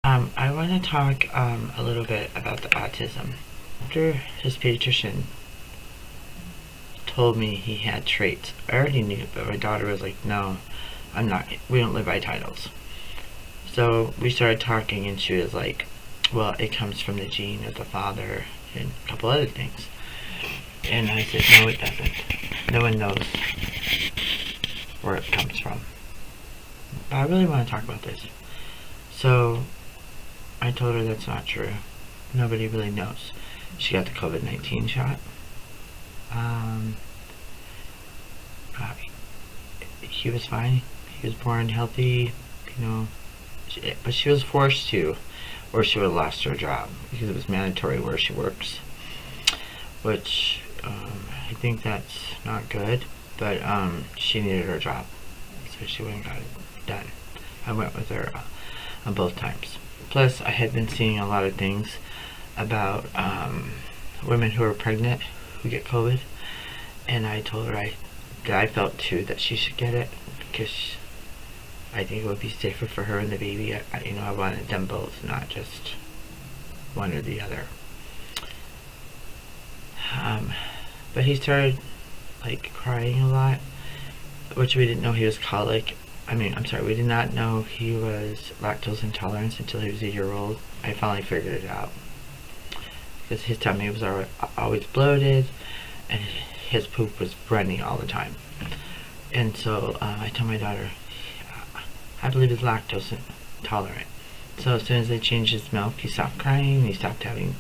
I want to talk a little bit about the autism. After his pediatrician told me he had traits, I already knew, but my daughter was like, no, I'm not, we don't live by titles. So we started talking, and she was like, well, it comes from the gene of the father and a couple other things. And I said, no, it doesn't. No one knows where it comes from. But I really want to talk about this. So I told her that's not true. Nobody really knows. She got the COVID-19 shot. Uh, he was fine. He was born healthy, but she was forced to, or she would have lost her job because it was mandatory where she works, which I think that's not good, but she needed her job, so she went and got it done. I went with her on both times. Plus, I had been seeing a lot of things about women who are pregnant who get COVID, and I told her that I felt too that she should get it because I think it would be safer for her and the baby. I wanted them both, not just one or the other. But he started crying a lot, which we didn't know he was colic. We did not know he was lactose intolerant until he was a year old. I finally figured it out because his tummy was always bloated and his poop was running all the time. And so I told my daughter, I believe he's lactose intolerant. So as soon as they changed his milk, he stopped crying and he stopped having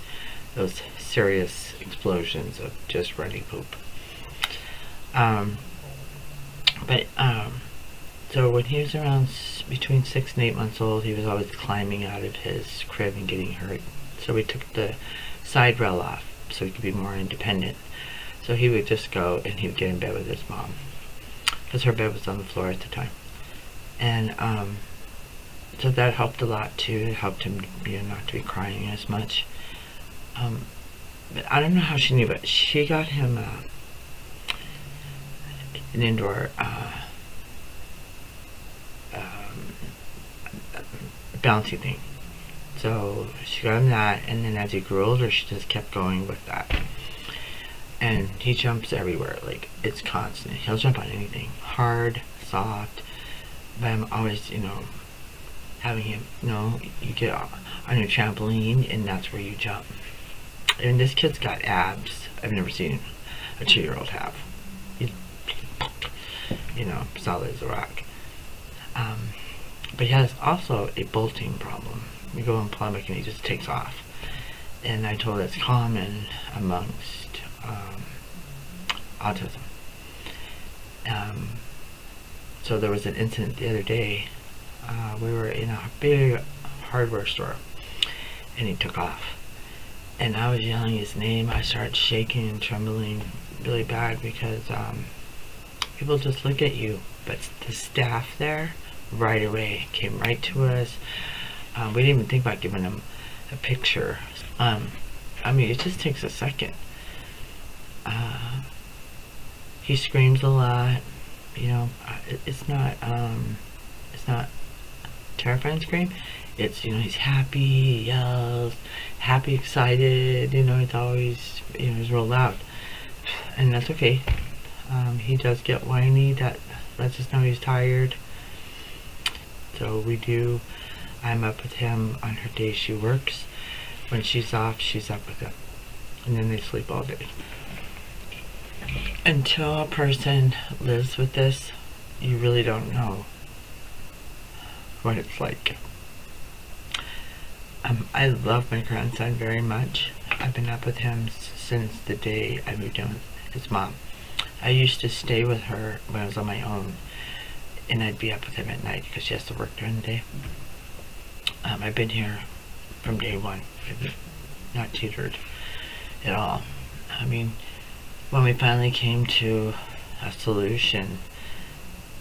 those serious explosions of just running poop. So when he was around between 6 and 8 months old, he was always climbing out of his crib and getting hurt. So we took the side rail off so he could be more independent. So he would just go and he would get in bed with his mom because her bed was on the floor at the time. And so that helped a lot too. It helped him not to be crying as much. But I don't know how she knew, but she got him an indoor bouncy thing. So she got him that, and then as he grew older, she just kept going with that. And he jumps everywhere, it's constant. He'll jump on anything, hard, soft. But I'm always, having him, you get on your trampoline, and that's where you jump. And this kid's got abs I've never seen a 2-year-old have. He's, solid as a rock. But he has also a bolting problem. You go in public and he just takes off. And I told it's common amongst autism. So there was an incident the other day. We were in a big hardware store and he took off. And I was yelling his name. I started shaking and trembling really bad because people just look at you. But the staff there right away came right to us. We didn't even think about giving him a picture. It just takes a second. He screams a lot. It's not terrifying scream. It's he's happy, he yells, happy, excited. It's always he's real loud, and that's okay. He does get whiny. That lets us know he's tired. So I'm up with him on her days she works. When she's off, she's up with him. And then they sleep all day. Until a person lives with this, you really don't know what it's like. I love my grandson very much. I've been up with him since the day I moved in with his mom. I used to stay with her when I was on my own, and I'd be up with him at night because she has to work during the day. I've been here from day one. I've not teetered at all. When we finally came to a solution,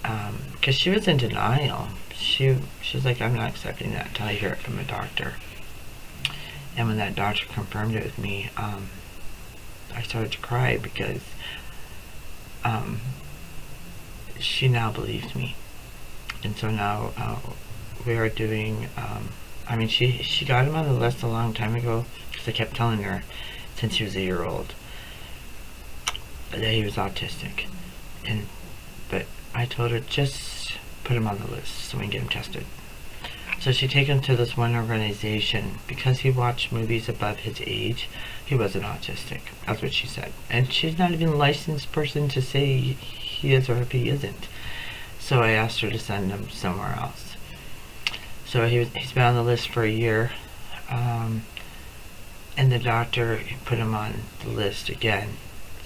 because she was in denial. She was like, I'm not accepting that until I hear it from a doctor. And when that doctor confirmed it with me, I started to cry because she now believes me. And so now we are doing I mean, she got him on the list a long time ago because I kept telling her since he was a year old that he was autistic, but I told her just put him on the list so we can get him tested. So she took him to this one organization because he watched movies above his age. He wasn't autistic. That's what she said, and she's not even a licensed person to say he is or if he isn't. So I asked her to send him somewhere else. So he's been on the list for a year, and the doctor put him on the list again,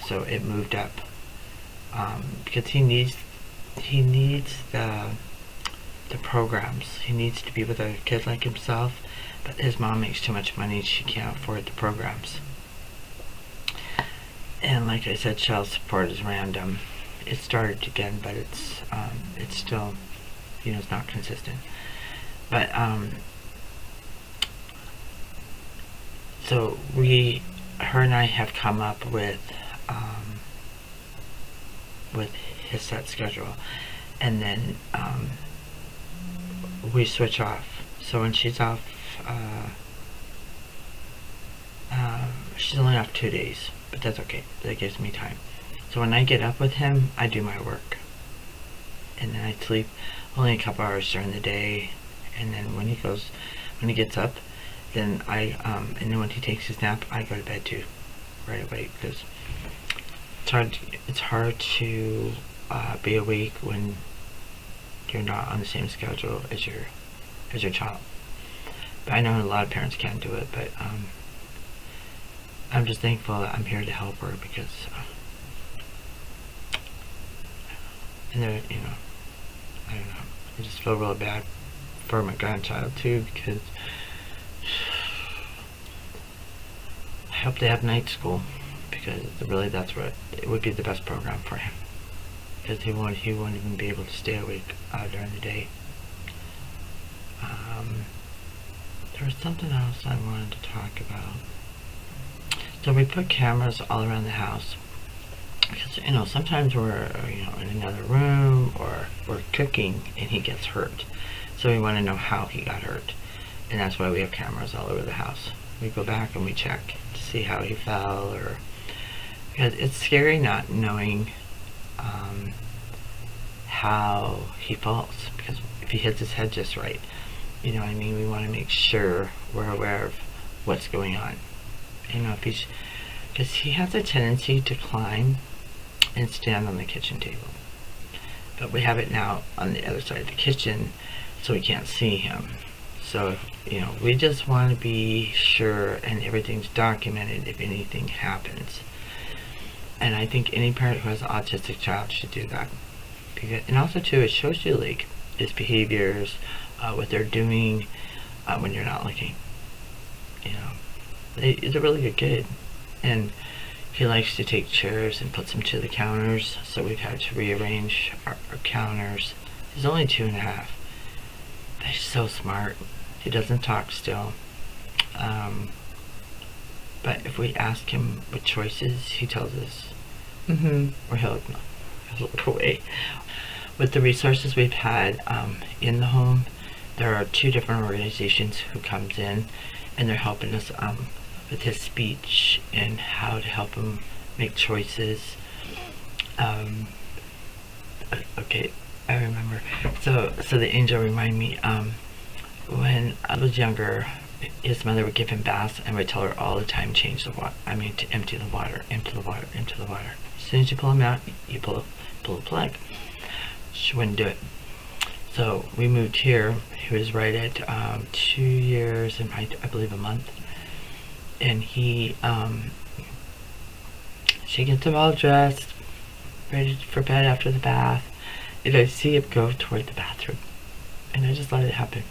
so it moved up because he needs the programs. He needs to be with a kid like himself, but his mom makes too much money; she can't afford the programs. And like I said, child support is random. It started again, but it's still, it's not consistent. But so her and I have come up with his set schedule, and then we switch off. So when she's off, she's only off 2 days, but that's okay. That gives me time. So when I get up with him, I do my work, and then I sleep only a couple hours during the day, and then when he gets up, then and then when he takes his nap, I go to bed too, right away, because it's hard to be awake when you're not on the same schedule as your child. But I know a lot of parents can't do it, but I'm just thankful that I'm here to help her because and there, I don't know, I just feel really bad for my grandchild too, because I hope they have night school, because really that's what it would be the best program for him, because he won't even be able to stay awake during the day. There was something else I wanted to talk about. So we put cameras all around the house because sometimes we're in another room or we're cooking and he gets hurt, so we want to know how he got hurt, and that's why we have cameras all over the house. We go back and we check to see how he fell, or because it's scary not knowing how he falls, because if he hits his head just right, we want to make sure we're aware of what's going on. Because he has a tendency to climb and stand on the kitchen table, but we have it now on the other side of the kitchen, so we can't see him. So we just want to be sure and everything's documented if anything happens. And I think any parent who has an autistic child should do that, and also too, it shows you like his behaviors, what they're doing when you're not looking. He's a really good kid, and he likes to take chairs and puts them to the counters, so we've had to rearrange our counters. He's only 2.5, but he's so smart. He doesn't talk still, but if we ask him what choices, he tells us or he'll look away. With the resources we've had in the home, there are 2 different organizations who comes in, and they're helping us with his speech and how to help him make choices. Okay, I remember. So the angel reminded me, when I was younger, his mother would give him baths and would tell her all the time, change the water. To empty the water, empty the water, empty the water. As soon as you pull him out, you pull a plug. She wouldn't do it. So we moved here. He was right at 2 years and I believe a month. And she gets him all dressed, ready for bed after the bath, and I see him go toward the bathroom, and I just let it happen,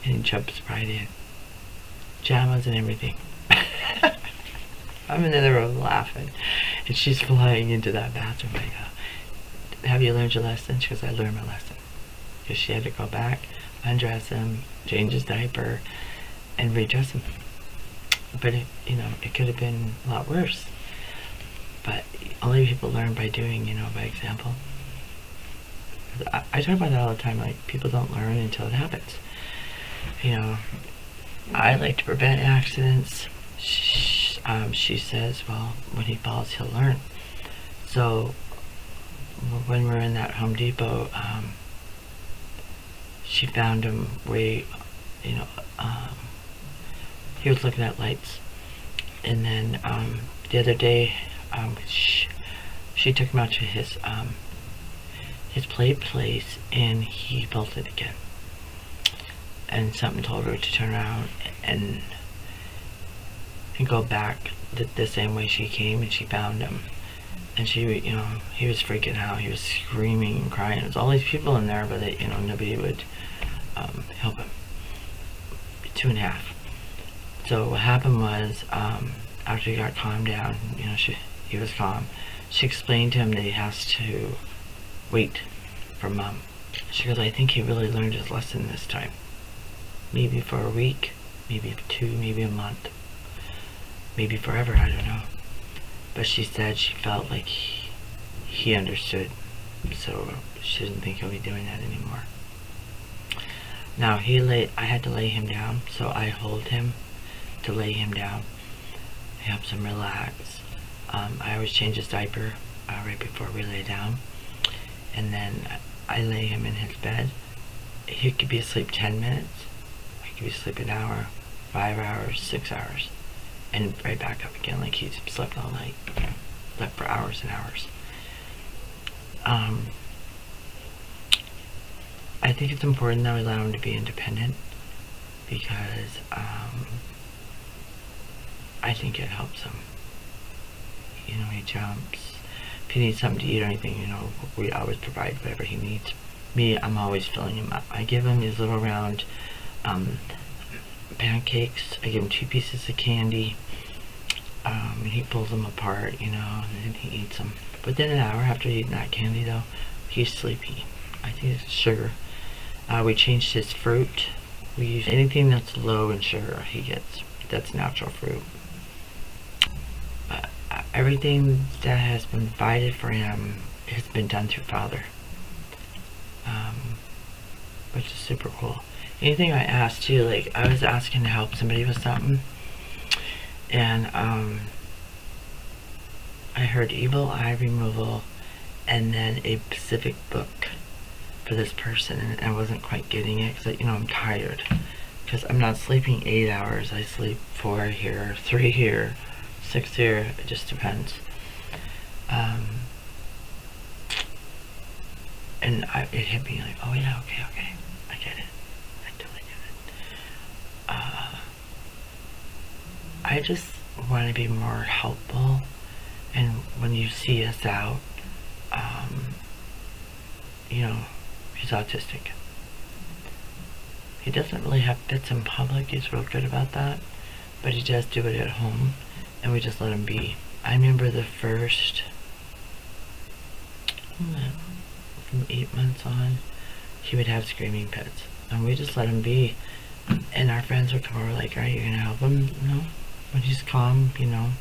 and he jumps right in, pajamas and everything. I'm in the other room laughing, and she's flying into that bathroom. I go, have you learned your lesson? She goes, I learned my lesson. Because she had to go back, undress him, change his diaper, and redress him. But it could have been a lot worse. But only people learn by doing, by example. I talk about that all the time. Like, people don't learn until it happens. you know, I like to prevent accidents. She says, well, when he falls, he'll learn. So when we're in that Home Depot, she found him you know, he was looking at lights. And then the other day, she took him out to his play place, and he felt it again. And something told her to turn around and go back the same way she came, and she found him. And she, he was freaking out. He was screaming and crying. There was all these people in there, but nobody would help him. 2.5. So what happened was, after he got calmed down, he was calm. She explained to him that he has to wait for Mom. She goes, I think he really learned his lesson this time. Maybe for a week, maybe 2, maybe a month, maybe forever, I don't know. But she said she felt like he understood, so she doesn't think he'll be doing that anymore. Now I had to lay him down, so I hold him to lay him down. It helps him relax. I always change his diaper right before we lay down, and then I lay him in his bed. He could be asleep 10 minutes. He could be asleep an hour, 5 hours, 6 hours, and right back up again like he's slept all night. Slept for hours and hours. I think it's important that we allow him to be independent, because I think it helps him. He jumps. If he needs something to eat or anything, we always provide whatever he needs. Me, I'm always filling him up. I give him these little round pancakes. I give him 2 pieces of candy. And he pulls them apart, and then he eats them. Within an hour after eating that candy, though, he's sleepy. I think it's sugar. We changed his fruit. We use anything that's low in sugar he gets. That's natural fruit. Everything that has been provided for him has been done through Father. Which is super cool. Anything I asked too, like I was asking to help somebody with something, and I heard evil eye removal and then a specific book for this person, and I wasn't quite getting it because I'm tired, because I'm not sleeping 8 hours. I sleep 4 here, 3 here, 6 here. It just depends. And it hit me like, oh yeah, okay, I get it. I totally get it. I just want to be more helpful, and when you see us out, he's autistic. He doesn't really have fits in public. He's real good about that, but he does do it at home, and we just let him be. I remember the first from 8 months on, he would have screaming fits, and we just let him be. And our friends would come over like, are you gonna help him? No. When he's calm, then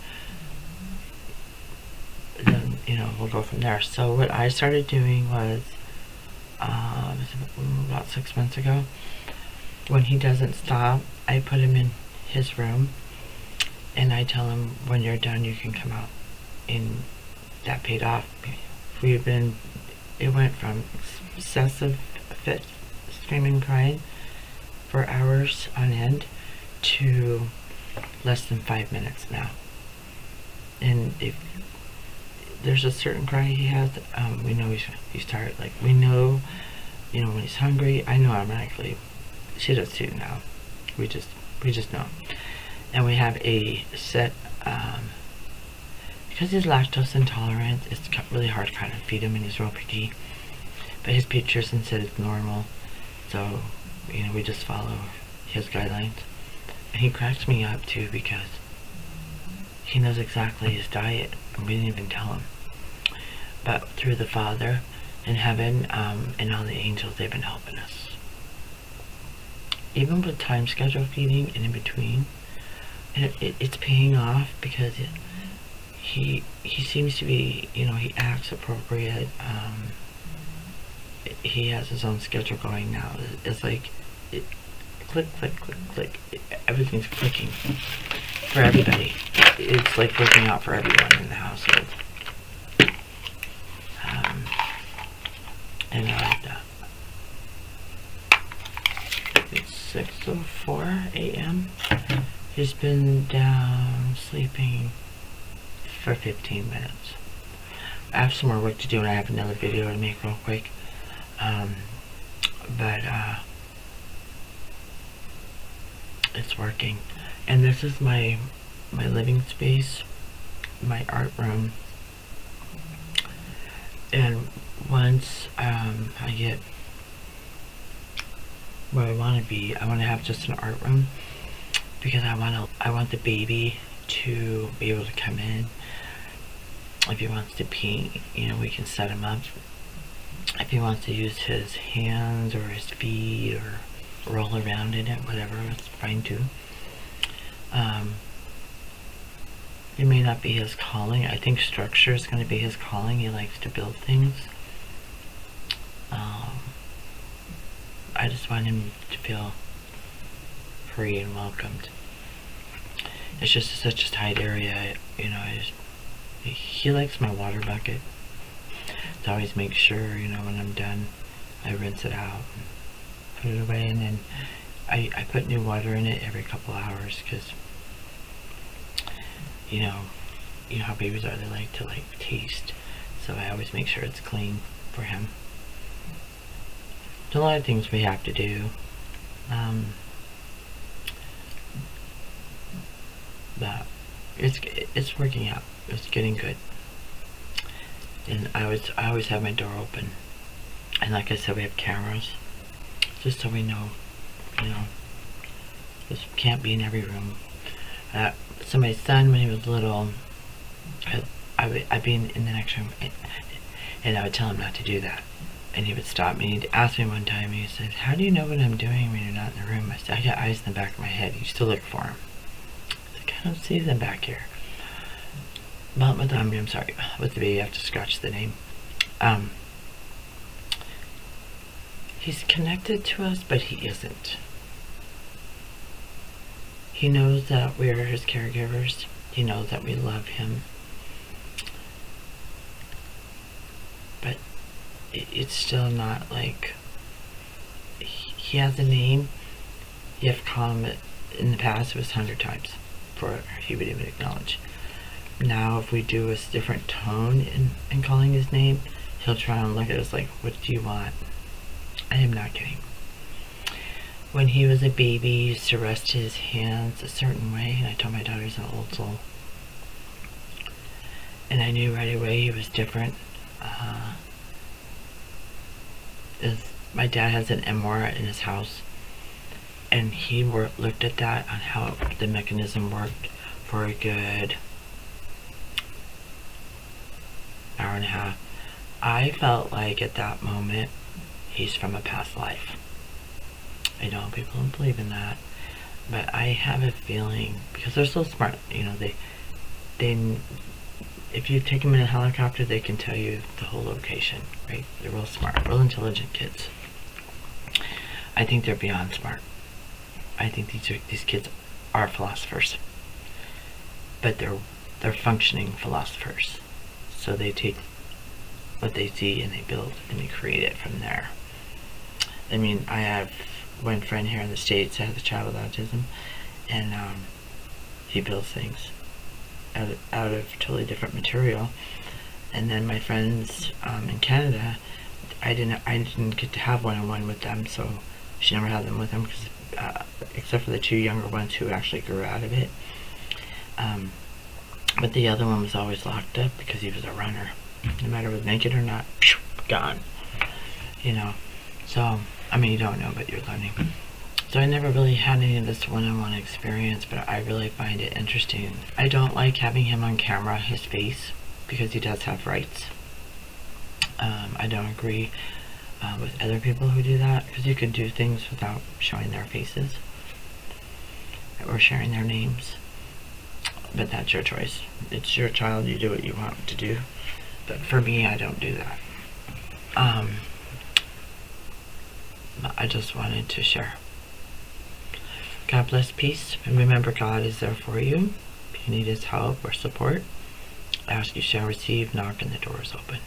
we'll go from there. So what I started doing was about 6 months ago, when he doesn't stop, I put him in his room, and I tell him, when you're done, you can come out. And that paid off. It went from excessive fit, screaming, crying for hours on end to less than 5 minutes now. And if there's a certain cry he has, we know he's tired. Like, we know, when he's hungry. I know automatically. She does too now. We just know. And we have a set, because he's lactose intolerant, it's really hard to kind of feed him, and he's real picky. But his pediatrician said it's normal, so we just follow his guidelines. And he cracks me up too, because he knows exactly his diet, and we didn't even tell him. But through the Father in heaven, and all the angels, they've been helping us. Even with time schedule feeding and in between, and it's paying off, because he seems to be, he acts appropriate. He has his own schedule going now. It's click, click, click, click. Everything's clicking for everybody. It's like working out for everyone in the household. And I like that. It's 6:04 a.m. He's been down sleeping for 15 minutes. I have some more work to do, and I have another video to make real quick. But it's working. And this is my living space, my art room. And once I get where I want to be, I want to have just an art room, because I want the baby to be able to come in. If he wants to pee, we can set him up. If he wants to use his hands or his feet or roll around in it, whatever, it's fine too. It may not be his calling. I think structure is going to be his calling. He likes to build things. I just want him to feel free and welcomed. It's just such a tight area, he likes my water bucket. So I always make sure, when I'm done, I rinse it out and put it away, and then I put new water in it every couple hours, because you know how babies are, they like to taste, so I always make sure it's clean for him. There's a lot of things we have to do, but it's working out. It's getting good. And I always have my door open, and like I said, we have cameras, just so we know, this can't be in every room. So my son, when he was little, I'd be in the next room, and I would tell him not to do that, and he would stop me. He'd ask me one time, he said, "How do you know what I'm doing when you're not in the room?" I said, "I got eyes in the back of my head. You still look for him." I said, "I don't see them back here." Well, with the baby, I have to scratch the name. He's connected to us, but he isn't. He knows that we're his caregivers. He knows that we love him. But it's still not like, he has a name. You have to call him, in the past it was 100 times before he would even acknowledge. Now if we do a different tone in calling his name, he'll try and look at us like, "What do you want?" I am not kidding. When he was a baby, he used to rest his hands a certain way, and I told my daughter he's an old soul. And I knew right away he was different. My dad has an MR in his house, and he looked at that, on how the mechanism worked, for a good hour and a half. I felt like at that moment, he's from a past life. I know people don't believe in that, but I have a feeling, because they're so smart, they if you take them in a helicopter, they can tell you the whole location, right? They're real smart, real intelligent kids. I think they're beyond smart. I think these kids are philosophers, but they're functioning philosophers. So they take what they see and they build and they create it from there. I mean, I have one friend here in the States that has a child with autism, and he builds things out of totally different material. And then my friends in Canada, I didn't get to have one-on-one with them, so she never had them with them, because except for the two younger ones who actually grew out of it. But the other one was always locked up because he was a runner. No matter was naked or not, gone. So, I mean, you don't know, but you're learning. So I never really had any of this one-on-one experience, but I really find it interesting. I don't like having him on camera, his face, because he does have rights. I don't agree with other people who do that, because you can do things without showing their faces or sharing their names. But that's your choice. It's your child, you do what you want to do. But for me, I don't do that. I just wanted to share. God bless, peace, and remember God is there for you. If you need His help or support, ask, you shall receive, knock, and the door is open.